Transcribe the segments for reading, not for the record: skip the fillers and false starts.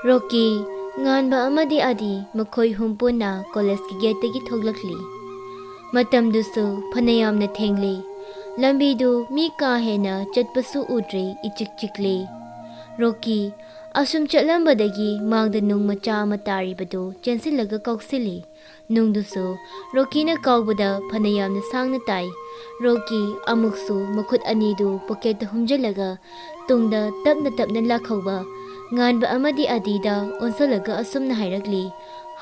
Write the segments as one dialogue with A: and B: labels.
A: Rocky nganba amadi adi makhoi humpuna college ki gate gi thoglakli matam dusu phanayamna thengli lambi du mi ka hena chatpasu udri ichik chikli Rocky asum chatlambadagi mangda nung macha matari badu chensilaga kauksili nung dusu Rocky na kaubada phanayamna sangna tai Rocky amuksu makhut ani du pocket humjalaga tungda tapna lakhauba nganba amadi adida onsalaga asumna hairagli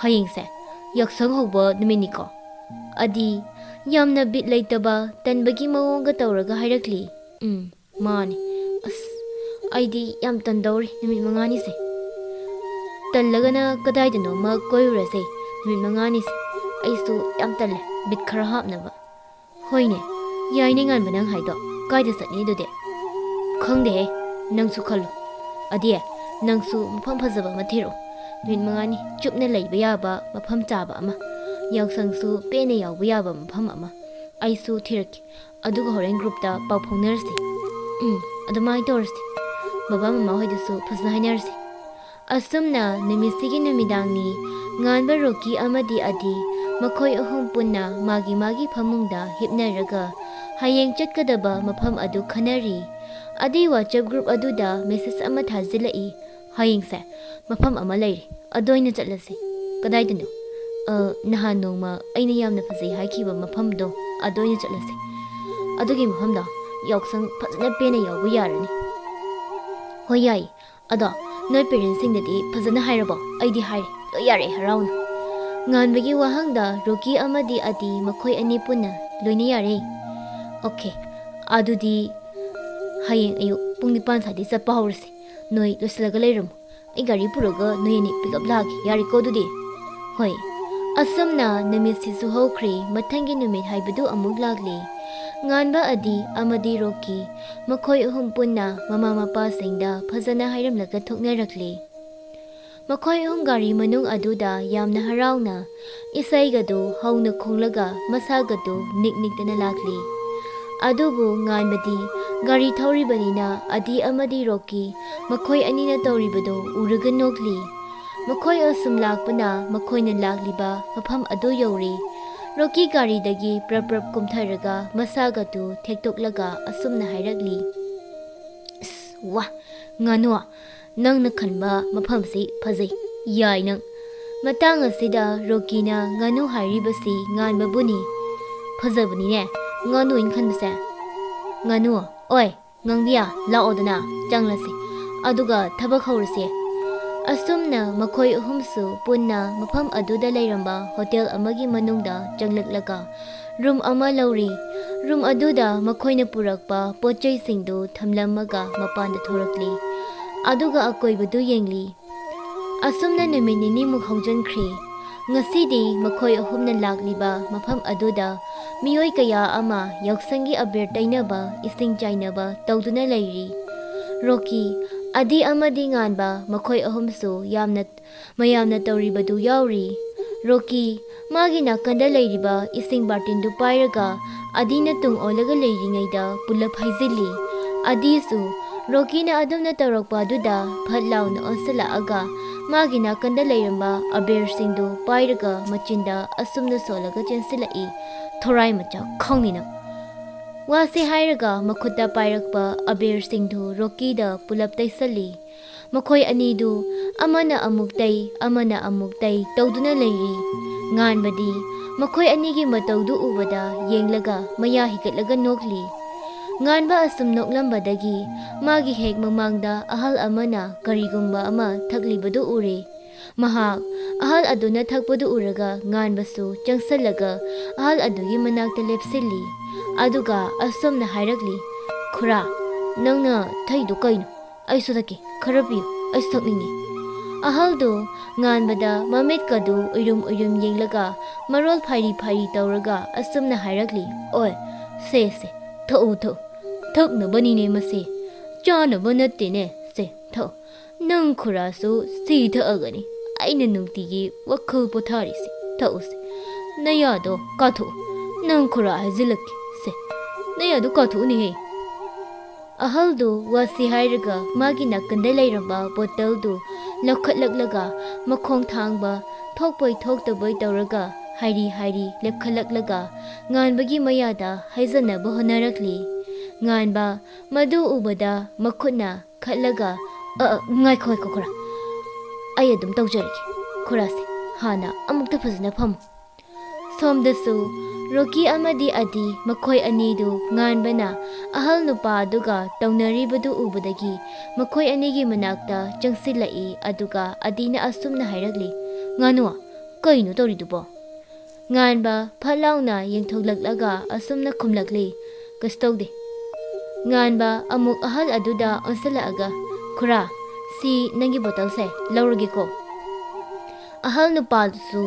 A: hayingse yaksang hoba numiniko adi yamna bit laitaba tanbagi mawonga tawraga hairagli mani as aidi yam tandori numit mangani se tallagana kadaidano ma koyurase numit mangani se aisu yam talle bit khara hapnaba hoine yaine nganba nang haido kaida satni dude khangde nangsu khallu adi nangsu mafam phajaba mathiro numit mangani chupna leiba yaba mafam chaba ama yaksangsu pene yawba yaba mafam ama aisu thiraki aduga horen group ta paw phongnersi adumai torsi baba mama hoidusu phasna hainarsi asumna nimisigi numidangni nganba Rocky amadi adi makhoi ahum punna magi phamungda hipnaraga hayeng chatkadaba mafam adu khanari adi WhatsApp group aduda message ama thazilai hayengse mafam ama leiri adoina chatlasi kadaidano nahan nongma aina yamna phasai haikiba mafamdo adoina chatlasi adugi mafamda yaksang phajna pena yawbu yarani hoyai ado noi parents singdadi phajana hairabo aidi haire lo yare harauna nganbagi wahangda Rocky amadi adi makhoi ani punna loina yare okay adudi hayeng ayu pung 9 sadi chappa hawrsi noi loslaga leiram ai gari puraga noi ni pick up lagi yari ko dudi hoi asamna namit sisu hokri mathangi numit haibadu amuk lagli nganba adi amadi Rocky makhoi ahum punna mama mapa singda phajana hairamlaga thoknarakli makhoi ahum gari manung aduda yamna harauna isai gadu hauna khonglaga masagadu niknikdana lagli adubu nganbadi gari thawribanina adi amadi Rocky makhoi anina tawribado uraga nokli makhoi asum lakpana makhoina lagliba mafam adu yori Rocky gari dagi prap kumtharaga masagatu thektoklaga asumna hairagli wa nganwa nangna khanba mafamsi phajai yai nang matang asida Rocky na nganu hairibasi nganba buni phajabani ne nganu in khanbase nganu oi ngangbiya laodana changlasi aduga thabak hawrse asumna makhoi ahumsu punna mafam aduda leiramba hotel amagi manungda changlaklaga room ama lauri room aduda makhoina purakpa pochai singdu thamlamaga mapanda thorakli aduga akoibadu yengli asumna numini muk haujankhri ngasidi makhoi ahumna lagliba mafam aduda miyoi kaya ama yaksangi abir tainaba ising chainaba tawduna leiri Rocky adi amadi nganba makhoi ahumsu mayamna tawribadu yauri Rocky magi nakanda leiriba ising bartindu pairaga adina tung olaga leiringaida pulap haizili adisu Rocky na adumna tawrakpa duda phatlauna onsala aga magi nakanda leiramba abir singdu pairaga machinda asumna solaga chensilai thorai macha khongnina wasi hairaga makhutta pairakpa abir singdu Rocky da pulap taisali makhoi anidu amana amuktai tawduna leiri nganbadi makhoi anigi matawdu ubada yenglaga maya hikatlaga nokli nganba asum noklambadagi magi hek mamangda ahal amana karigumba ama thaklibadu ure mahak ahal aduna thakpadu uraga nganbasu changsalaga ahal adugi manakta lepsili aduga asumna hairagli khura nangna thaidu kaino aisu daki kharapi aisu thakningi ahaldu nganbada mamet kadu urum yenglaga marol phairi tawraga asumna hairagli oi se tho thakna bani ne mase chana banatte ne se tho nang khura su si thagani aina nungtigi wakhal potharisi thause nayado katho nang khura hazilak se nayado katho ni he ahaldu wasi hairaga magi nakanda leiramba bottle du ꯂꯧꯈꯠꯂꯛꯂꯒ ꯃꯈꯣꯡ ꯊꯥꯡꯕ ꯊꯣꯛꯄꯣꯏ ꯊꯣꯛꯇꯕꯣꯏ ꯇꯧꯔꯒ ꯍꯥꯏꯔꯤ ꯂꯦꯞꯈꯠꯂꯛꯂꯒ ꯉꯥꯟꯕꯒꯤ ꯃꯌꯥꯗ ꯍꯩꯖꯅꯕ ꯍꯣꯠꯅꯔꯛꯂꯤ꯫ ꯉꯥꯟꯕ ꯃꯗꯨ ꯎꯕꯗ ꯃꯈꯨꯠꯅ ꯈꯠꯂꯒ ꯉꯥꯏꯈꯣ ꯈꯨꯔꯥ, ꯑꯩ ꯑꯗꯨꯝ ꯇꯧꯖꯔꯒꯦ꯫ ꯈꯨꯔꯥꯁꯦ ꯍꯥꯟꯅ ꯑꯃꯨꯛꯇ ꯐꯖꯅ ꯐꯝꯃꯨ꯫ ꯁꯣꯝꯗꯁꯨ ꯔꯣꯀꯤ ꯑꯃꯗꯤ ꯑꯗꯤ ꯃꯈꯣꯏ ꯑꯅꯤꯗꯨ ꯉꯥꯟꯕꯅ ꯑꯍꯜ ꯅꯨꯄꯥ ꯑꯗꯨꯒ ꯇꯧꯅꯔꯤꯕꯗꯨ ꯎꯕꯗꯒꯤ ꯃꯈꯣꯏ ꯑꯅꯤꯒꯤ ꯃꯅꯥꯛꯇ ꯆꯪꯁꯤꯜꯂꯛꯏ꯫ ꯑꯗꯨꯒ ꯑꯗꯤꯅ ꯑꯁꯨꯝꯅ ꯍꯥꯏꯔꯛꯂꯤ, ꯉꯥꯅꯨ, ꯀꯩꯅꯣ ꯇꯧꯔꯤꯗꯨꯕꯣ? ꯉꯥꯟꯕ ꯐꯠ ꯂꯥꯎꯅ ꯌꯦꯡꯊꯣꯛꯂꯛꯂꯒ ꯑꯁꯨꯝꯅ ꯈꯨꯝꯂꯛꯂꯤ, ꯀꯩꯁꯨ ꯇꯧꯗꯦ꯫ ꯉꯥꯟꯕ ꯑꯃꯨꯛ ꯑꯍꯜ ꯑꯗꯨꯗ ꯑꯣꯟꯁꯤꯜꯂꯛꯑꯒ, ꯈꯨꯔꯥ, ꯁꯤ ꯅꯪꯒꯤ ꯕꯣꯇꯜꯁꯦ ꯂꯧꯔꯒꯦꯀꯣ꯫ ꯑꯍꯜ ꯅꯨꯄꯥꯗꯨꯁꯨ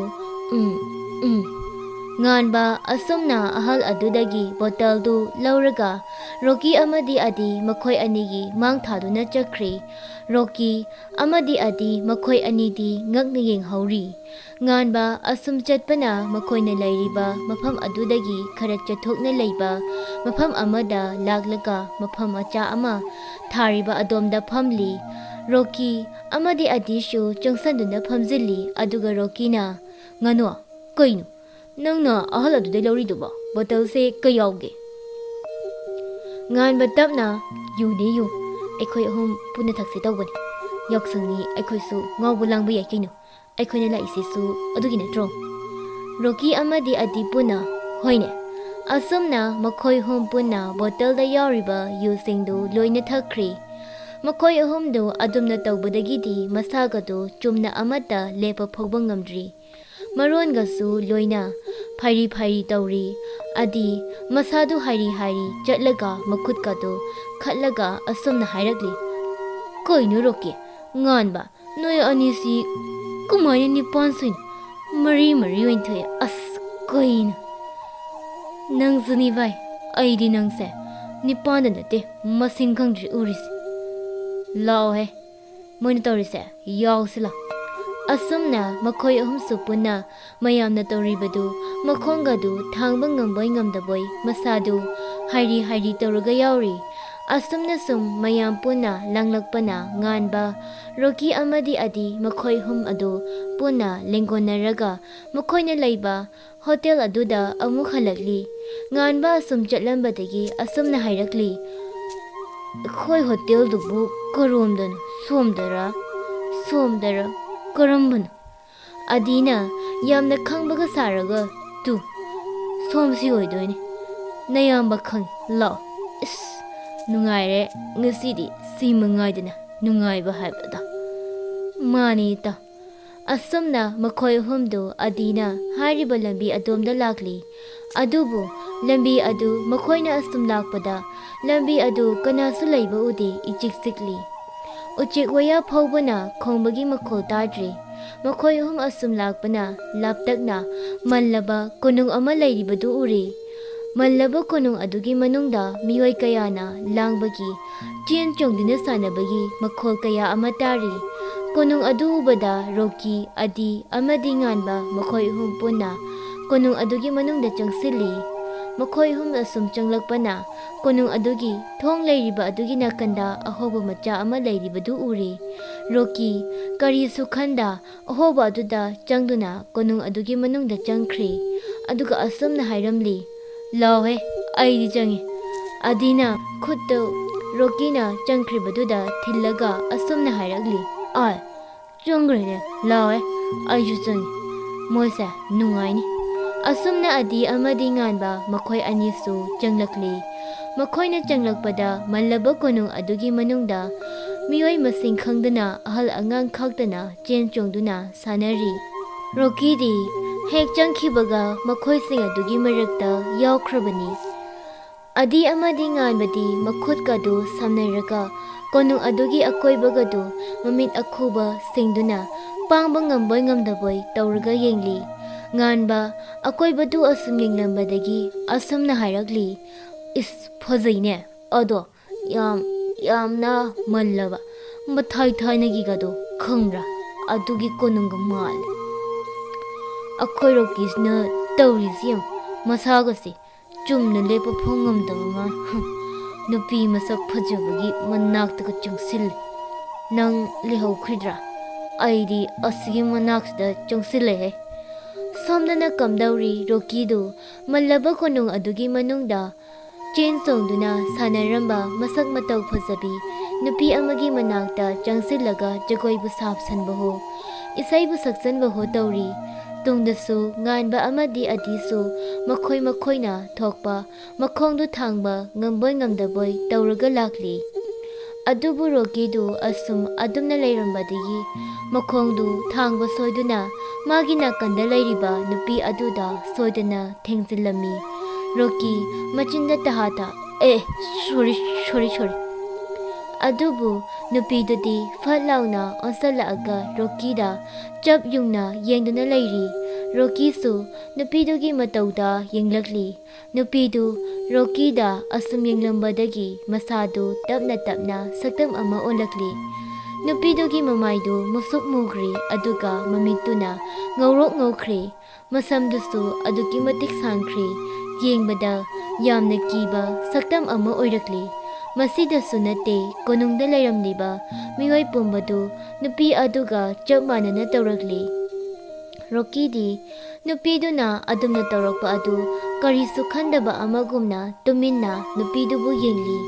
A: ꯉꯥꯟꯕ ꯑꯁꯨꯝꯅ ꯑꯍꯜ ꯑꯗꯨꯗꯒꯤ ꯕꯣꯇꯜꯗꯨ ꯂꯧꯔꯒ ꯔꯣꯀꯤ ꯑꯃꯗꯤ ꯑꯗꯤ ꯃꯈꯣꯏ ꯑꯅꯤꯒꯤ ꯃꯥꯡ ꯊꯥꯗꯨꯅ ꯆꯠꯈ꯭ꯔꯤ꯫ ꯔꯣꯀꯤ ꯑꯃꯗꯤ ꯑꯗꯤ ꯃꯈꯣꯏ ꯑꯅꯤꯗꯤ ꯉꯛꯅ ꯌꯦꯡꯍꯧꯔꯤ꯫ ꯉꯥꯟꯕ ꯑꯁꯨꯝ ꯆꯠꯄꯅ ꯃꯈꯣꯏꯅ ꯂꯩꯔꯤꯕ ꯃꯐꯝ ꯑꯗꯨꯗꯒꯤ ꯈꯔ ꯆꯠꯊꯣꯛꯅ ꯂꯩꯕ ꯃꯐꯝ ꯑꯃꯗ ꯂꯥꯛꯂꯒ ꯃꯐꯝ ꯃꯆꯥ ꯑꯃ ꯊꯥꯔꯤꯕ ꯑꯗꯣꯝꯗ ꯐꯝꯂꯤ꯫ ꯔꯣꯀꯤ ꯑꯃꯗꯤ ꯑꯗꯤꯁꯨ ꯆꯪꯁꯟꯗꯨꯅ ꯐꯝꯖꯤꯜꯂꯤ꯫ ꯑꯗꯨꯒ ꯔꯣꯀꯤꯅ, ꯉꯥꯅꯨ, ꯀꯩꯅꯣ ꯅꯪꯅ ꯑꯍꯜ ꯑꯗꯨꯗꯩ ꯂꯧꯔꯤꯗꯨꯕꯣ? ꯕꯣꯇꯜꯁꯦ ꯀꯩ ꯌꯥꯎꯒꯦ? ꯉꯥꯟꯕ ꯇꯞꯅ, ꯌꯨꯅꯦ ꯌꯨ, ꯑꯩꯈꯣꯏ ꯑꯍꯨꯝ ꯄꯨꯟꯅ ꯊꯛꯁꯦ ꯇꯧꯕꯅꯤ꯫ ꯌꯥꯎꯁꯪꯅꯤ, ꯑꯩꯈꯣꯏꯁꯨ ꯉꯥꯎꯕ ꯂꯥꯡꯕ ꯌꯥꯏ ꯀꯩꯅꯣ, ꯑꯩꯈꯣꯏꯅ ꯂꯥꯛꯏꯁꯤꯁꯨ ꯑꯗꯨꯒꯤ ꯅꯠꯇ꯭ꯔꯣ? ꯔꯣꯀꯤ ꯑꯃꯗꯤ ꯑꯗꯤ ꯄꯨꯟꯅ, ꯍꯣꯏꯅꯦ꯫ ꯑꯁꯨꯝꯅ ꯃꯈꯣꯏ ꯑꯍꯨꯝ ꯄꯨꯟꯅ ꯕꯣꯇꯜꯗ ꯌꯥꯎꯔꯤꯕ ꯌꯨꯁꯤꯡꯗꯨ ꯂꯣꯏꯅ ꯊꯛꯈ꯭ꯔꯤ꯫ ꯃꯈꯣꯏ ꯑꯍꯨꯝꯗꯨ ꯑꯗꯨꯝꯅ ꯇꯧꯕꯗꯒꯤꯗꯤ ꯃꯁꯥꯒꯗꯨ ꯆꯨꯝꯅ ꯑꯃꯠꯇ ꯂꯦꯞꯄ ꯐꯥꯎꯕ ꯉꯝꯗ꯭ꯔꯤ꯫ ꯃꯔꯣꯟꯒꯁꯨ ꯂꯣꯏꯅ ꯐꯥꯏꯔꯤ ꯇꯧꯔꯤ꯫ ꯑꯗꯤ ꯃꯁꯥꯗꯨ ꯍꯥꯏꯔꯤ ꯆꯠꯂꯒ ꯃꯈꯨꯠꯀꯗꯨ ꯈꯠꯂꯒ ꯑꯁꯨꯝꯅ ꯍꯥꯏꯔꯛꯂꯤ, ꯀꯩꯅꯣ ꯔꯣꯀꯤ, ꯉꯥꯟꯕ, ꯅꯣꯏ ꯑꯅꯤꯁꯤ ꯀꯃꯥꯏꯅ ꯅꯤꯄꯥꯟ ꯁꯨꯏꯅꯣ? ꯃꯔꯤ ꯑꯣꯏꯅ ꯊꯣꯛꯑꯦ꯫ ꯑꯁ ꯀꯩꯅꯣ ꯅꯪꯁꯨꯅꯤ ꯚꯥꯏ, ꯑꯩꯗꯤ ꯅꯪꯁꯦ ꯅꯤꯄꯥꯟꯗ ꯅꯠꯇꯦ ꯃꯁꯤꯡ ꯈꯪꯗ꯭ꯔꯤ ꯎꯔꯤꯁꯦ꯫ ꯂꯥꯛꯑꯣꯍꯦ, ꯃꯣꯏꯅ ꯇꯧꯔꯤꯁꯦ ꯌꯥꯎꯁꯤ ꯂꯥꯎ꯫ ꯑꯁꯨꯝꯅ ꯃꯈꯣꯏ ꯑꯍꯨꯝꯁꯨ ꯄꯨꯟꯅ ꯃꯌꯥꯝꯅ ꯇꯧꯔꯤꯕꯗꯨ ꯃꯈꯣꯡꯒꯗꯨ ꯊꯥꯡꯕ ꯉꯝꯕꯣꯏ ꯉꯝꯗꯕꯣꯏ ꯃꯁꯥꯗꯨ ꯍꯥꯏꯔꯤ ꯇꯧꯔꯒ ꯌꯥꯎꯔꯤ꯫ ꯑꯁꯨꯝꯅ ꯁꯨꯝ ꯃꯌꯥꯝ ꯄꯨꯟꯅ ꯂꯥꯡꯂꯛꯄꯅ ꯉꯥꯟꯕ, ꯔꯣꯀꯤ ꯑꯃꯗꯤ ꯑꯗꯤ ꯃꯈꯣꯏ ꯑꯍꯨꯝ ꯑꯗꯨ ꯄꯨꯟꯅ ꯂꯦꯡꯒꯣꯟꯅꯔꯒ ꯃꯈꯣꯏꯅ ꯂꯩꯕ ꯍꯣꯇꯦꯜ ꯑꯗꯨꯗ ꯑꯃꯨꯛ ꯍꯜꯂꯛꯂꯤ꯫ ꯉꯥꯟꯕ ꯑꯁꯨꯝ ꯆꯠꯂꯝꯕꯗꯒꯤ ꯑꯁꯨꯝꯅ ꯍꯥꯏꯔꯛꯂꯤ, ꯑꯩꯈꯣꯏ ꯍꯣꯇꯦꯜꯗꯨꯕꯨ ꯀꯔꯣꯝꯗꯅꯣ? ꯁꯣꯝꯗꯔ ꯀꯔꯝꯕꯅꯣ? ꯑꯗꯤꯅ ꯌꯥꯝꯅ ꯈꯪꯕꯒ ꯁꯥꯔꯒ, ꯇꯨ ꯁꯣꯝꯁꯤ ꯑꯣꯏꯗꯣꯏꯅꯤ, ꯅꯌꯥꯝꯕ ꯈꯪꯉꯤ, ꯂꯥꯛꯑꯣ꯫ ꯏꯁ ꯅꯨꯡꯉꯥꯏꯔꯦ ꯉꯁꯤꯗꯤ, ꯁꯤ ꯃꯉꯥꯏꯗꯅ ꯅꯨꯡꯉꯥꯏꯕ ꯍꯥꯏꯕꯗ꯫ ꯃꯥꯅꯤ ꯏꯇꯥꯎ꯫ ꯑꯁꯨꯝꯅ ꯃꯈꯣꯏ ꯑꯍꯨꯝꯗꯨ ꯑꯗꯤꯅ ꯍꯥꯏꯔꯤꯕ ꯂꯝꯕꯤ ꯑꯗꯣꯝꯗ ꯂꯥꯛꯂꯤ꯫ ꯑꯗꯨꯕꯨ ꯂꯝꯕꯤ ꯑꯗꯨ ꯃꯈꯣꯏꯅ ꯑꯁꯨꯝ ꯂꯥꯛꯄꯗ ꯂꯝꯕꯤ ꯑꯗꯨ ꯀꯅꯥꯁꯨ ꯂꯩꯕ ꯎꯗꯦ, ꯏꯆꯤꯛ ꯆꯤꯛꯂꯤ꯫ ꯎꯆꯦꯛ ꯋꯥꯌꯥ ꯐꯥꯎꯕꯅ ꯈꯣꯡꯕꯒꯤ ꯃꯈꯣꯜ ꯇꯥꯗ꯭ꯔꯤ꯫ ꯃꯈꯣꯏ ꯑꯍꯨꯝ ꯑꯁꯨꯝ ꯂꯥꯛꯄꯅ ꯂꯥꯞꯇꯛꯅ ꯃꯜꯂꯕ ꯀꯣꯅꯨꯡ ꯑꯃ ꯂꯩꯔꯤꯕꯗꯨ ꯎꯔꯤ꯫ ꯃꯜꯂꯕ ꯀꯣꯅꯨꯡ ꯑꯗꯨꯒꯤ ꯃꯅꯨꯡꯗ ꯃꯤꯑꯣꯏ ꯀꯌꯥꯅ ꯂꯥꯡꯕꯒꯤ, ꯆꯦꯟ ꯆꯣꯡꯗꯨꯅ ꯁꯥꯟꯅꯕꯒꯤ ꯃꯈꯣꯜ ꯀꯌꯥ ꯑꯃ ꯇꯥꯔꯤ꯫ ꯀꯣꯅꯨꯡ ꯑꯗꯨ ꯎꯕꯗ ꯔꯣꯀꯤ, ꯑꯗꯤ ꯑꯃꯗꯤ ꯉꯥꯟꯕ ꯃꯈꯣꯏ ꯑꯍꯨꯝ ꯄꯨꯟꯅ ꯀꯣꯅꯨꯡ ꯑꯗꯨꯒꯤ ꯃꯅꯨꯡꯗ ꯆꯪꯁꯤꯜꯂꯤ꯫ ꯃꯈꯣꯏ ꯑꯍꯨꯝ ꯑꯁꯨꯝ ꯆꯪꯂꯛꯄꯅ ꯀꯣꯅꯨꯡ ꯑꯗꯨꯒꯤ ꯊꯣꯡ ꯂꯩꯔꯤꯕ ꯑꯗꯨꯒꯤ ꯅꯥꯀꯟꯗ ꯑꯍꯣꯕ ꯃꯆꯥ ꯑꯃ ꯂꯩꯔꯤꯕꯗꯨ ꯎꯔꯤ꯫ ꯔꯣꯀꯤ ꯀꯔꯤꯁꯨ ꯈꯟꯗ ꯑꯍꯣꯕ ꯑꯗꯨꯗ ꯆꯪꯗꯨꯅ ꯀꯣꯅꯨꯡ ꯑꯗꯨꯒꯤ ꯃꯅꯨꯡꯗ ꯆꯪꯈ꯭ꯔꯤ꯫ ꯑꯗꯨꯒ ꯑꯁꯨꯝꯅ ꯍꯥꯏꯔꯝꯂꯤ, ꯂꯥꯎꯍꯦ, ꯑꯩꯗꯤ ꯆꯪꯉꯤ꯫ ꯑꯗꯤꯅ ꯈꯨꯠꯇꯨ ꯔꯣꯀꯤꯅ ꯆꯪꯈ꯭ꯔꯤꯕꯗꯨꯗ ꯊꯤꯜꯂꯒ ꯑꯁꯨꯝꯅ ꯍꯥꯏꯔꯛꯂꯤ, ꯑꯥꯏ ꯆꯪꯈ꯭ꯔꯦꯅꯦ, ꯂꯥꯎꯍꯦ, ꯑꯩꯁꯨ ꯆꯪꯉꯤ, ꯃꯣꯏꯁꯦ ꯅꯨꯡꯉꯥꯏꯅꯤ꯫ ꯑꯁꯨꯝꯅ ꯑꯗꯤ ꯑꯃꯗꯤ ꯉꯥꯟꯕ ꯃꯈꯣꯏ ꯑꯅꯤꯁꯨ ꯆꯪꯂꯛꯂꯤ꯫ ꯃꯈꯣꯏꯅ ꯆꯪꯂꯛꯄꯗ ꯃꯜꯂꯕ ꯀꯣꯅꯨꯡ ꯑꯗꯨꯒꯤ ꯃꯅꯨꯡꯗ ꯃꯤꯑꯣꯏ ꯃꯁꯤꯡ ꯈꯪꯗꯅ ꯑꯍꯜ ꯑꯉꯥꯡ ꯈꯛꯇꯅ ꯆꯦꯟ ꯆꯣꯡꯗꯨꯅ ꯁꯥꯟꯅꯔꯤ꯫ ꯔꯣꯀꯤꯗꯤ ꯍꯦꯛ ꯆꯪꯈꯤꯕꯒ ꯃꯈꯣꯏꯁꯤꯡ ꯑꯗꯨꯒꯤ ꯃꯔꯛꯇ ꯌꯥꯎꯈ꯭ꯔꯕꯅꯤ꯫ ꯑꯗꯤ ꯑꯃꯗꯤ ꯉꯥꯟꯕꯗꯤ ꯃꯈꯨꯠꯀꯗꯨ ꯁꯝꯅꯔꯒ ꯀꯣꯅꯨꯡ ꯑꯗꯨꯒꯤ ꯑꯀꯣꯏꯕꯒꯗꯨ ꯃꯃꯤꯠ ꯑꯈꯨꯕ ꯁꯤꯡꯗꯨꯅ ꯄꯥꯡꯕ ꯉꯝꯕꯣꯏ ꯉꯝꯗꯕꯣꯏ ꯇꯧꯔꯒ ꯌꯦꯡꯂꯤ꯫ ꯉꯥꯟꯕ ꯑꯀꯣꯏꯕꯗꯨ ꯑꯁꯨꯝ ꯌꯦꯡꯂꯝꯕꯗꯒꯤ ꯑꯁꯨꯝꯅ ꯍꯥꯏꯔꯛꯂꯤ, ꯏꯁ ꯐꯖꯩꯅꯦ, ꯑꯗꯣ ꯌꯥꯝꯅ ꯃꯜꯂꯕ ꯃꯊꯥꯏ ꯊꯥꯏꯅꯒꯤꯒꯗꯣ ꯈꯪꯕ꯭ꯔꯥ? ꯑꯗꯨꯒꯤ ꯀꯣꯅꯨꯡꯒ ꯃꯥꯜꯂꯦ꯫ ꯑꯩꯈꯣꯏ ꯔꯣꯀꯤꯁꯤꯅ ꯇꯧꯔꯤꯁꯤ ꯌꯦꯡꯉꯨ, ꯃꯁꯥꯒꯁꯦ ꯆꯨꯝꯅ ꯂꯦꯞꯄ ꯐꯥꯎ ꯉꯝꯗꯕ ꯃꯥ ꯅꯨꯄꯤ ꯃꯁꯛ ꯐꯖꯕꯒꯤ ꯃꯅꯥꯛꯇꯒ ꯆꯪꯁꯤꯜꯂꯦ꯫ ꯅꯪ ꯂꯩꯍꯧꯈ꯭ꯔꯤꯗ꯭ꯔꯥ? ꯑꯩꯗꯤ ꯑꯁꯤꯒꯤ ꯃꯅꯥꯛꯁꯤꯗ ꯆꯪꯁꯤꯜꯂꯛꯑꯦ꯫ ꯁꯣꯝꯗꯅ ꯀꯝꯗꯧꯔꯤ ꯔꯣꯀꯤꯗꯨ ꯃꯜꯂꯕ ꯀꯣꯅꯨꯡ ꯑꯗꯨꯒꯤ ꯃꯅꯨꯡꯗ ꯆꯦꯟ ꯆꯣꯡꯗꯨꯅ ꯁꯥꯟꯅꯔꯝꯕ ꯃꯁꯛ ꯃꯇꯧ ꯐꯖꯕꯤ ꯅꯨꯄꯤ ꯑꯃꯒꯤ ꯃꯅꯥꯛꯇ ꯆꯪꯁꯤꯜꯂꯒ ꯖꯒꯣꯏꯕꯨ ꯁꯥꯞꯁꯟꯕꯍꯣ, ꯏꯁꯩꯕꯨ ꯁꯛꯆꯟꯕꯍꯣ ꯇꯧꯔꯤ꯫ ꯇꯨꯡꯗꯁꯨ ꯉꯥꯟꯕ ꯑꯃꯗꯤ ꯑꯗꯤꯁꯨ ꯃꯈꯣꯏꯅ ꯊꯣꯛꯄ ꯃꯈꯣꯡꯗꯨ ꯊꯥꯡꯕ ꯉꯝꯕꯣꯏ ꯉꯝꯗꯕꯣꯏ ꯇꯧꯔꯒ ꯂꯥꯛꯂꯤ꯫ ꯑꯗꯨꯕꯨ ꯔꯣꯀꯤꯗꯨ ꯑꯗꯨꯝꯅ ꯂꯩꯔꯝꯕꯗꯒꯤ ꯃꯈꯣꯡꯗꯨ ꯊꯥꯡꯕ ꯁꯣꯏꯗꯨꯅ ꯃꯥꯒꯤ ꯅꯥꯀꯟꯗ ꯂꯩꯔꯤꯕ ꯅꯨꯄꯤ ꯑꯗꯨꯗ ꯁꯣꯏꯗꯅ ꯊꯦꯡꯖꯤꯜꯂꯝꯃꯤ꯫ ꯔꯣꯀꯤ ꯃꯆꯤꯟꯗ ꯇꯍꯥ ꯁꯣꯔꯤ꯫ ꯑꯗꯨꯕꯨ ꯅꯨꯄꯤꯗꯨꯗꯤ ꯐꯠ ꯂꯥꯎꯅ ꯑꯣꯟꯁꯜꯂꯛꯑꯒ ꯔꯣꯀꯤꯗ ꯆꯞ ꯌꯨꯡꯅ ꯌꯦꯡꯗꯨꯅ ꯂꯩꯔꯤ꯫ ꯔꯣꯀꯤꯁꯨ ꯅꯨꯄꯤꯗꯨꯒꯤ ꯃꯇꯧꯗ ꯌꯦꯡꯂꯛꯂꯤ꯫ ꯅꯨꯄꯤꯗꯨ ꯔꯣꯀꯤꯗ ꯑꯁꯨꯝ ꯌꯦꯡꯂꯝꯕꯗꯒꯤ ꯃꯁꯥꯗꯨ ꯇꯞꯅ ꯁꯛꯇꯝ ꯑꯃ ꯑꯣꯜꯂꯛꯂꯤ꯫ ꯅꯨꯄꯤꯗꯨꯒꯤ ꯃꯃꯥꯏꯗꯨ ꯃꯨꯁꯨꯛ ꯃꯨꯈ꯭ꯔꯤ, ꯑꯗꯨꯒ ꯃꯃꯤꯠꯇꯨꯅ ꯉꯧꯔꯣꯛ ꯉꯧꯈ꯭ꯔꯤ꯫ ꯃꯁꯝꯗꯨꯁꯨ ꯑꯗꯨꯛꯀꯤ ꯃꯇꯤꯛ ꯁꯥꯡꯈ꯭ꯔꯤ꯫ ꯌꯦꯡꯕꯗ ꯌꯥꯝꯅ ꯀꯤꯕ ꯁꯛꯇꯝ ꯑꯃ ꯑꯣꯏꯔꯛꯂꯤ꯫ ꯃꯁꯤꯗꯁꯨ ꯅꯠꯇꯦ, ꯀꯣꯅꯨꯡꯗ ꯂꯩꯔꯝꯂꯤꯕ ꯃꯤꯑꯣꯏ ꯄꯨꯝꯕꯗꯨ ꯅꯨꯄꯤ ꯑꯗꯨꯒ ꯆꯞ ꯃꯥꯟꯅꯅ ꯇꯧꯔꯛꯂꯤ꯫ ꯔꯣꯀꯤꯗꯤ ꯅꯨꯄꯤꯗꯨꯅ ꯑꯗꯨꯝꯅ ꯇꯧꯔꯛꯄ ꯑꯗꯨ ꯀꯔꯤꯁꯨ ꯈꯟꯗꯕ ꯑꯃꯒꯨꯝꯅ ꯇꯨꯃꯤꯟꯅ ꯅꯨꯄꯤꯗꯨꯕꯨ ꯌꯦꯡꯂꯤ꯫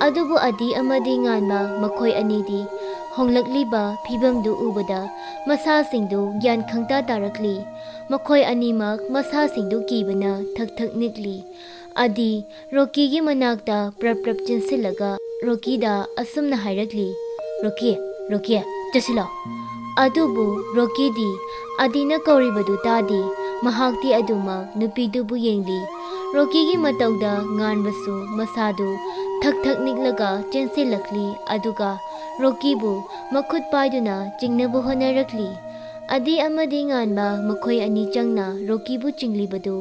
A: ꯑꯗꯨꯕꯨ ꯑꯗꯤ ꯑꯃꯗꯤ ꯉꯥꯟꯕ ꯃꯈꯣꯏ ꯑꯅꯤꯗꯤ ꯍꯣꯡꯂꯛꯂꯤꯕ ꯐꯤꯚꯝꯗꯨ ꯎꯕꯗ ꯃꯁꯥꯁꯤꯡꯗꯨ ꯒ꯭ꯌꯥꯟ ꯈꯪꯇꯥ ꯇꯥꯔꯛꯂꯤ꯫ ꯃꯈꯣꯏ ꯑꯅꯤꯃꯛ ꯃꯁꯥꯁꯤꯡꯗꯨ ꯀꯤꯕꯅ ꯊꯛ ꯅꯤꯛꯂꯤ꯫ ꯑꯗꯤ ꯔꯣꯀꯤꯒꯤ ꯃꯅꯥꯛꯇ ꯄ꯭ꯔꯞ ꯆꯦꯟꯁꯤꯜꯂꯒ ꯔꯣꯀꯤꯗ ꯑꯁꯨꯝꯅ ꯍꯥꯏꯔꯛꯂꯤ, ꯔꯣꯀꯤ ꯆꯠꯁꯤꯜꯂꯣ꯫ ꯑꯗꯨꯕꯨ ꯔꯣꯀꯤꯗꯤ ꯑꯗꯤꯅ ꯀꯧꯔꯤꯕꯗꯨ ꯇꯥꯗꯦ꯫ ꯃꯍꯥꯛꯇꯤ ꯑꯗꯨꯃꯛ ꯅꯨꯄꯤꯗꯨꯕꯨ ꯌꯦꯡꯂꯤ꯫ ꯔꯣꯀꯤꯒꯤ ꯃꯇꯧꯗ ꯉꯥꯟꯕꯁꯨ ꯃꯁꯥꯗꯨ ꯊꯛ ꯅꯤꯛꯂꯒ ꯆꯦꯟꯁꯤꯜꯂꯛꯂꯤ, ꯑꯗꯨꯒ ꯔꯣꯀꯤꯕꯨ ꯃꯈꯨꯠ ꯄꯥꯏꯗꯨꯅ ꯆꯤꯡꯅꯕ ꯍꯣꯠꯅꯔꯛꯂꯤ꯫ ꯑꯗꯤ ꯑꯃꯗꯤ ꯉꯥꯟꯕ ꯃꯈꯣꯏ ꯑꯅꯤ ꯆꯪꯅ ꯔꯣꯀꯤꯕꯨ ꯆꯤꯡꯂꯤꯕꯗꯨ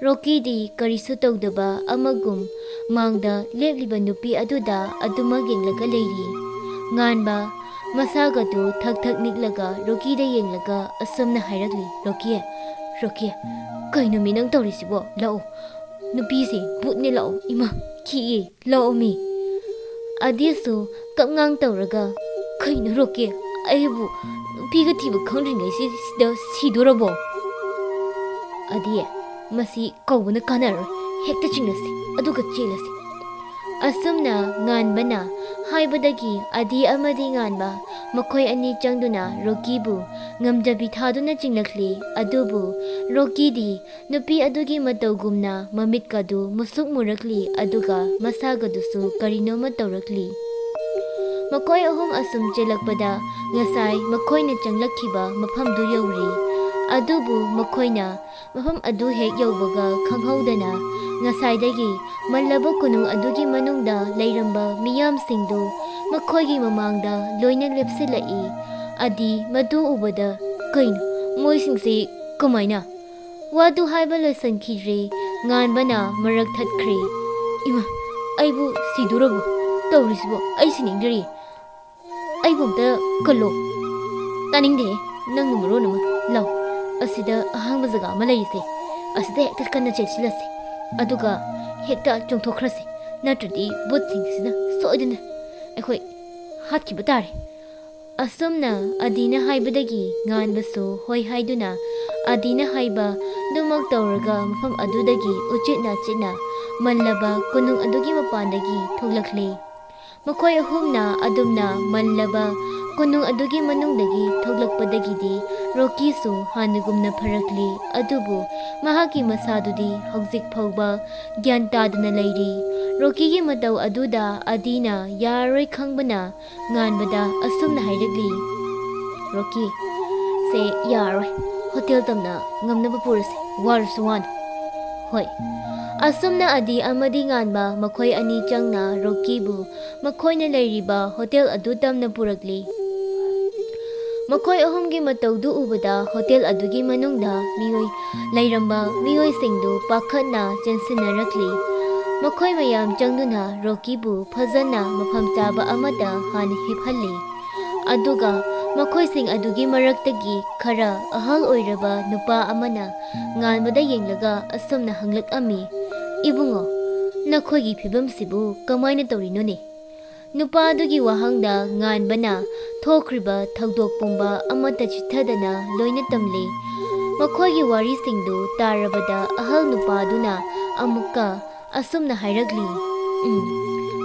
A: ꯔꯣꯀꯤꯗꯤ ꯀꯔꯤꯁꯨ ꯇꯧꯗꯕ ꯑꯃꯒꯨꯝ ꯃꯥꯡꯗ ꯂꯦꯞꯂꯤꯕ ꯅꯨꯄꯤ ꯑꯗꯨꯗ ꯑꯗꯨꯃꯛ ꯌꯦꯡꯂꯒ ꯂꯩꯔꯤ꯫ ꯉꯥꯟꯕ ꯃꯁꯥꯒꯗꯨ ꯊꯛ ꯅꯤꯛꯂꯒ ꯔꯣꯀꯤꯗ ꯌꯦꯡꯂꯒ ꯑꯁꯨꯝꯅ ꯍꯥꯏꯔꯛꯂꯤ, ꯔꯣꯀꯤ ꯀꯩꯅꯣ ꯃꯤ ꯅꯪ ꯇꯧꯔꯤꯁꯤꯕꯣ? ꯂꯥꯛꯑꯣ, ꯅꯨꯄꯤꯁꯦ ꯚꯨꯠꯅꯦ, ꯂꯥꯛꯑꯣ, ꯏꯃꯥ ꯀꯤꯌꯦ, ꯂꯥꯛꯑꯣ ꯃꯤ꯫ ꯑꯗꯤꯁꯨ ꯀꯞꯉꯥꯡ ꯇꯧꯔꯒ, ꯀꯩꯅꯣ ꯔꯣꯀꯤ, ꯑꯩꯕꯨ ꯅꯨꯄꯤꯒ ꯊꯤꯕ ꯈꯪꯗ꯭ꯔꯤꯉꯩꯁꯤꯗ ꯁꯤꯗꯣꯔꯕꯣ? ꯑꯗꯤ ꯃꯁꯤ ꯀꯧꯕꯅ ꯀꯥꯟꯅꯔꯣꯏ, ꯍꯦꯛꯇ ꯆꯤꯡꯅꯁꯤ ꯑꯗꯨꯒ ꯆꯦꯜꯂꯁꯤ꯫ ꯑꯁꯨꯝꯅ ꯉꯥꯟꯕꯅ ꯍꯥꯏꯕꯗꯒꯤ ꯑꯗꯤ ꯑꯃꯗꯤ ꯉꯥꯟꯕ ꯃꯈꯣꯏ ꯑꯅꯤ ꯆꯪꯗꯨꯅ ꯔꯣꯀꯤꯕꯨ ꯉꯝꯖꯕꯤ ꯊꯥꯗꯨꯅ ꯆꯤꯡꯂꯛꯂꯤ꯫ ꯑꯗꯨꯕꯨ ꯔꯣꯀꯤꯗꯤ ꯅꯨꯄꯤ ꯑꯗꯨꯒꯤ ꯃꯇꯧꯒꯨꯝꯅ ꯃꯃꯤꯠꯀꯗꯨ ꯃꯨꯁꯨꯛ ꯃꯨꯔꯛꯂꯤ, ꯑꯗꯨꯒ ꯃꯁꯥꯒꯗꯨꯁꯨ ꯀꯔꯤꯅꯣꯃ ꯇꯧꯔꯛꯂꯤ꯫ ꯃꯈꯣꯏ ꯑꯍꯨꯝ ꯑꯁꯨꯝ ꯆꯦꯜꯂꯛꯄꯗ ꯉꯁꯥꯏ ꯃꯈꯣꯏꯅ ꯆꯪꯂꯛꯈꯤꯕ ꯃꯐꯝꯗꯨ ꯌꯧꯔꯤ꯫ ꯑꯗꯨꯕꯨ ꯃꯈꯣꯏꯅ ꯃꯐꯝ ꯑꯗꯨ ꯍꯦꯛ ꯌꯧꯕꯒ ꯈꯪꯍꯧꯗꯅ ꯉꯁꯥꯏꯗꯒꯤ ꯃꯜꯂꯕ ꯀꯣꯅꯨꯡ ꯑꯗꯨꯒꯤ ꯃꯅꯨꯡꯗ ꯂꯩꯔꯝꯕ ꯃꯤꯌꯥꯝꯁꯤꯡꯗꯨ ꯃꯈꯣꯏꯒꯤ ꯃꯃꯥꯡꯗ ꯂꯣꯏꯅ ꯂꯦꯞꯁꯤꯜꯂꯛꯏ꯫ ꯑꯗꯤ ꯃꯗꯨ ꯎꯕꯗ, ꯀꯩꯅꯣ ꯃꯣꯏꯁꯤꯡꯁꯦ ꯀꯃꯥꯏꯅ? ꯋꯥꯗꯨ ꯍꯥꯏꯕ ꯂꯣꯏꯁꯤꯟꯈꯤꯗ꯭ꯔꯤ ꯉꯥꯟꯕꯅ ꯃꯔꯛ ꯊꯠꯈ꯭ꯔꯤ, ꯏꯃꯥ ꯑꯩꯕꯨ ꯁꯤꯗꯣꯔꯕꯣ ꯇꯧꯔꯤꯁꯤꯕꯣ? ꯑꯩ ꯁꯤꯅꯤꯡꯗ꯭ꯔꯤ, ꯑꯩꯕꯨ ꯑꯝꯇ ꯀꯜꯂꯣ꯫ ꯇꯥꯅꯤꯡꯗꯦ, ꯅꯪꯅ ꯃꯔꯣꯟ ꯑꯃ, ꯂꯥꯎ, ꯑꯁꯤꯗ ꯑꯍꯥꯡꯕ ꯖꯒꯥ ꯑꯃ ꯂꯩꯔꯤꯁꯦ, ꯑꯁꯤꯗ ꯍꯦꯛꯇ ꯀꯟꯅ ꯆꯦꯟꯁꯤꯜꯂꯁꯤ, ꯑꯗꯨꯒ ꯍꯦꯛꯇ ꯆꯣꯡꯊꯣꯛꯈ꯭ꯔꯁꯤ, ꯅꯠꯇ꯭ꯔꯗꯤ ꯚꯨꯠꯁꯤꯡꯁꯤꯅ ꯁꯣꯏꯗꯅ ꯑꯩꯈꯣꯏ ꯍꯥꯠꯈꯤꯕ ꯇꯥꯔꯦ꯫ ꯑꯁꯨꯝꯅ ꯑꯗꯤꯅ ꯍꯥꯏꯕꯗꯒꯤ ꯉꯥꯟꯕꯁꯨ ꯍꯣꯏ ꯍꯥꯏꯗꯨꯅ ꯑꯗꯤꯅ ꯍꯥꯏꯕ ꯑꯗꯨꯃꯛ ꯇꯧꯔꯒ ꯃꯐꯝ ꯑꯗꯨꯗꯒꯤ ꯎꯆꯤꯠ ꯅꯥꯆꯤꯠꯅ ꯃꯜꯂꯕ ꯀꯣꯅꯨꯡ ꯑꯗꯨꯒꯤ ꯃꯄꯥꯟꯗꯒꯤ ꯊꯣꯛꯂꯛꯂꯤ꯫ ꯃꯈꯣꯏ ꯑꯍꯨꯝꯅ ꯑꯗꯨꯝꯅ ꯃꯜꯂꯕ ꯀꯣꯅꯨꯡ ꯑꯗꯨꯒꯤ ꯃꯅꯨꯡꯗꯒꯤ ꯊꯣꯛꯂꯛꯄꯗꯒꯤꯗꯤ ꯔꯣꯀꯤꯁꯨ ꯍꯥꯟꯅꯒꯨꯝꯅ ꯐꯔꯛꯂꯤ, ꯑꯗꯨꯕꯨ ꯃꯍꯥꯛꯀꯤ ꯃꯁꯥꯗꯨꯗꯤ ꯍꯧꯖꯤꯛ ꯐꯥꯎꯕ ꯒ꯭ꯌꯥꯟ ꯇꯥꯗꯅ ꯂꯩꯔꯤ꯫ ꯔꯣꯀꯤꯒꯤ ꯃꯇꯧ ꯑꯗꯨꯗ ꯑꯗꯤꯅ ꯌꯥꯔꯔꯣꯏ ꯈꯪꯕꯅ ꯉꯥꯟꯕꯗ ꯑꯁꯨꯝꯅ ꯍꯥꯏꯔꯛꯂꯤ, ꯔꯣꯀꯤ ꯁꯦ ꯌꯥꯔꯔꯣꯏ, ꯍꯣꯇꯦꯜ ꯇꯝꯅ ꯉꯝꯅꯕ ꯄꯨꯔꯁꯤ, ꯋꯥꯔꯁꯨ ꯋꯥꯅ꯫ ꯍꯣꯏ꯫ ꯑꯁꯨꯝꯅ ꯑꯗꯤ ꯑꯃꯗꯤ ꯉꯥꯟꯕ ꯃꯈꯣꯏ ꯑꯅꯤ ꯆꯪꯅ ꯔꯣꯀꯤꯕꯨ ꯃꯈꯣꯏꯅ ꯂꯩꯔꯤꯕ ꯍꯣꯇꯦꯜ ꯑꯗꯨ ꯇꯝꯅ ꯄꯨꯔꯛꯂꯤ꯫ ꯃꯈꯣꯏ ꯑꯍꯨꯝꯒꯤ ꯃꯇꯧꯗꯨ ꯎꯕꯗ ꯍꯣꯇꯦꯜ ꯑꯗꯨꯒꯤ ꯃꯅꯨꯡꯗ ꯂꯩꯔꯝꯕ ꯃꯤꯑꯣꯏꯁꯤꯡꯗꯨ ꯄꯥꯈꯠꯅ ꯆꯦꯟꯁꯤꯟꯅꯔꯛꯂꯤ꯫ ꯃꯈꯣꯏ ꯃꯌꯥꯝ ꯆꯪꯗꯨꯅ ꯔꯣꯀꯤꯕꯨ ꯐꯖꯅ ꯃꯐꯝ ꯆꯥꯕ ꯑꯃꯗ ꯍꯥꯟꯅ ꯍꯤꯞꯍꯜꯂꯤ꯫ ꯑꯗꯨꯒ ꯃꯈꯣꯏꯁꯤꯡ ꯑꯗꯨꯒꯤ ꯃꯔꯛꯇꯒꯤ ꯈꯔ ꯑꯍꯜ ꯑꯣꯏꯔꯕ ꯅꯨꯄꯥ ꯑꯃꯅ ꯉꯥꯟꯕꯗ ꯌꯦꯡꯂꯒ ꯑꯁꯨꯝꯅ ꯍꯪꯂꯛꯑꯝꯃꯤ, ꯏꯕꯨꯡꯉꯣ, ꯅꯈꯣꯏꯒꯤ ꯐꯤꯚꯝꯁꯤꯕꯨ ꯀꯃꯥꯏꯅ ꯇꯧꯔꯤꯅꯣꯅꯦ? Nupadugi wahangda nganbana thokriba thagdok pumba amata chithadana loina tamle. Makhoigi warisingdu tarabada ahal nupaduna amukka asumna hairagli.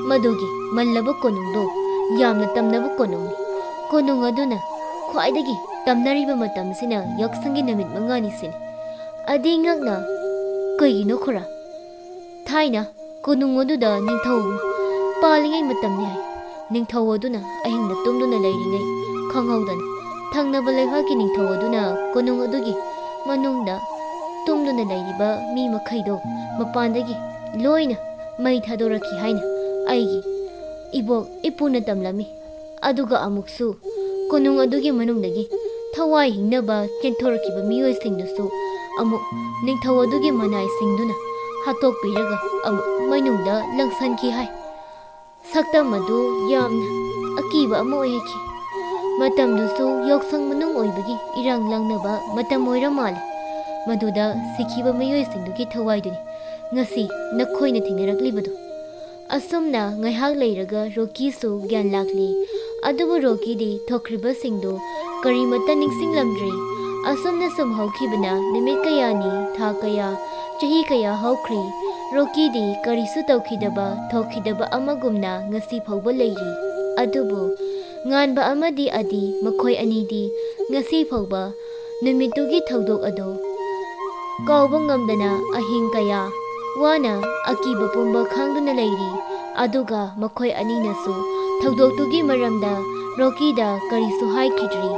A: Madugi Manlaba Konung do yamna tamnaba konung. Konung aduna khwaidagi tamnariba matamsina yaksangi namit mangani sin. Adi ngakna kaigino khura. Thaina konung aduda ningthau palingai matamni hai. Ningthau aduna ahingna tumduna leiringai khanghaudana thangnaba leihaki ningthau aduna konung adugi manungda tumduna leiriba mi makhaido mapandagi loina mai thadoraki haina aigi ibok ipuna tamlami aduga amuksu konung adugi manungdagi thawai hingnaba chenthorkiba miyoi singdusu amuk ningthau adugi manai singduna hatok piraga amuk mainungda langsanki hai sakta madu yamna akiba ama oihaki matamdusu yoksang manung oibagi irang langnaba matam oira male maduda sikhiba miyoi singdugi thawaiduni ngasi nakhoina thingnaraklibudu asumna ngaihak leiraga roki su gyan lakli adubu roki di thokriba singdu karimata ningsinglamdri asumna sumhaukibana nimit kayani tha kaya chahi kaya haukri roki di karisu tawkhidaba thokhidaba amagumna ngasi phawba leiri adubu nganba amadi adi makhoi anidi ngasi phawba nimitugi thawdok ado kawba ngamdana ahing kaya wana akiba pumba khangduna leiri aduga makhoi aninasu thawdoktugi maramda rokida karisu haikidri